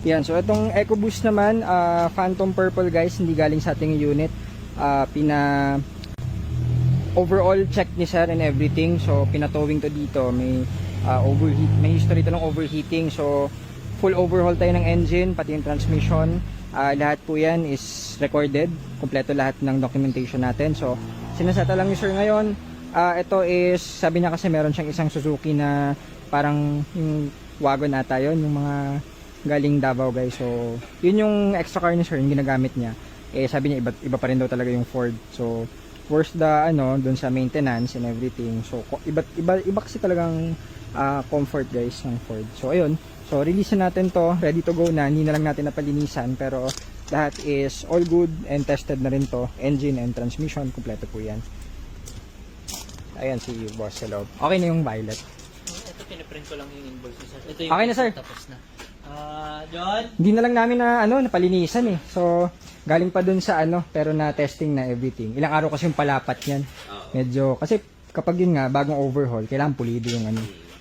Yan, so itong EcoBoost naman, Phantom Purple guys, hindi galing sa ating unit. Overall check ni sir and everything. So pinatowing to dito, may may history to ng overheating. So full overhaul tayo ng engine, pati yung transmission. Lahat po yan is recorded, kompleto lahat ng documentation natin. So sinasata lang ni sir ngayon. Ito is, sabi niya kasi meron siyang isang Suzuki na parang yung wagon ata yun, yung mga galing Davao guys. So yun yung extra car ni sir, yung ginagamit niya. Sabi niya iba pa rin daw talaga yung Ford. So worth the dun sa maintenance and everything. So iba kasi talagang comfort guys ng Ford. So ayun, so release natin to, ready to go na, hindi na lang natin napalinisan, pero lahat is all good and tested na rin to. Engine and transmission, kompleto po yan. Ayan si boss sa loob. Okay na yung violet. Ito pinaprint ko lang yung invoice sir. Ito yung Okay na sir. Tapos na. John? Hindi na lang namin na napalinisan eh. So galing pa dun sa pero na testing na everything. Ilang araw kasi yung palapat niyan. Medyo kasi kapag yun nga bagong overhaul, kailangan pulido yung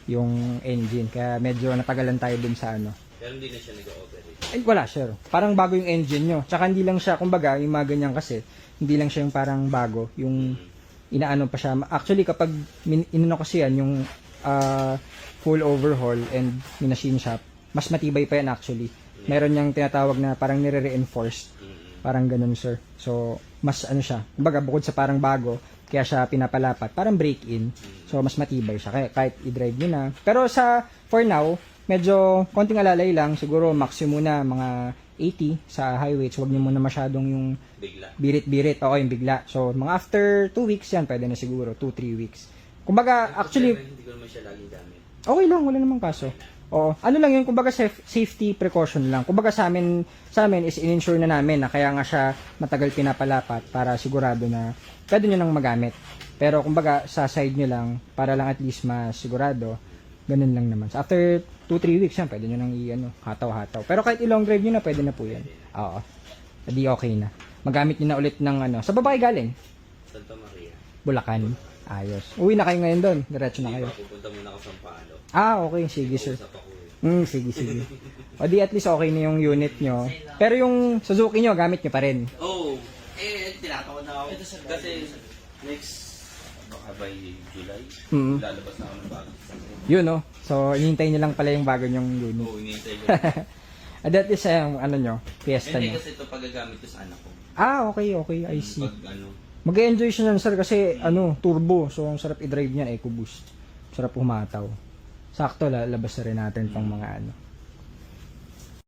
yung engine. Kaya medyo natagalan tayo dun sa Pero hindi na siya nag-ooperate. Wala sir. Parang bago yung engine nyo. Tsaka hindi lang siya, kumbaga, yung mga ganyan kasi, hindi lang siya yung parang bago, yung inaano pa siya. Actually, kapag inano kasi yan, yung full overhaul and minachine shop, mas matibay pa yan actually. Meron niyang tinatawag na parang nire-reinforced. Parang ganun sir. So, mas siya. Kumbaga, bukod sa parang bago, kaya siya pinapalapat. Parang break-in. So, mas matibay siya. Kaya kahit i-drive nyo na. Pero for now, medyo konting alalay lang. Siguro, maximum na mga 80 sa highway. So, huwag nyo muna masyadong yung birit-birit. Oo, yung bigla. So, mga after 2 weeks yan, pwede na siguro. 2-3 weeks. Kumbaga, actually, hindi ko naman siya laging gamit. Okay lang, wala namang kaso. Oo. Ano lang yun, kumbaga safety precaution lang. Kumbaga sa amin is in-insure na namin na kaya nga siya matagal pinapalapat para sigurado na pwede nyo nang magamit. Pero kumbaga sa side nyo lang, para lang at least masigurado, ganun lang naman. So after 2-3 weeks yan, pwede nyo nang hataw-hataw. Pero kahit i-long drive nyo na, pwede na po yan. Oo. Hindi okay na. Magamit nyo na ulit ng sa babae galing? Santa Maria. Bulacan. Ayos. Uwi na kayo ngayon doon. Diretso na kayo. Pupunta muna ako sa Sampalo. Okay. Sige, sir. Usap ako eh. Sige. O di at least okay na yung unit nyo. Pero yung Suzuki nyo, gamit nyo pa rin. Tinatawag na ako. Kasi next, baka by July, lalabas na ako ng bago. Yun, no? So, hinihintay nyo lang pala yung bago nyong unit. Oo, hinihintay ko. That is yung nyo, fiesta Hindi nyo. kasi ito pagagamit ko sa anak ko. Okay. I see. Pag Mag-enjoy siya nun, sir, kasi turbo. So, ang sarap i-drive niyan, EcoBoost. Sarap humataw. Sakto, lalabas na rin natin pang mga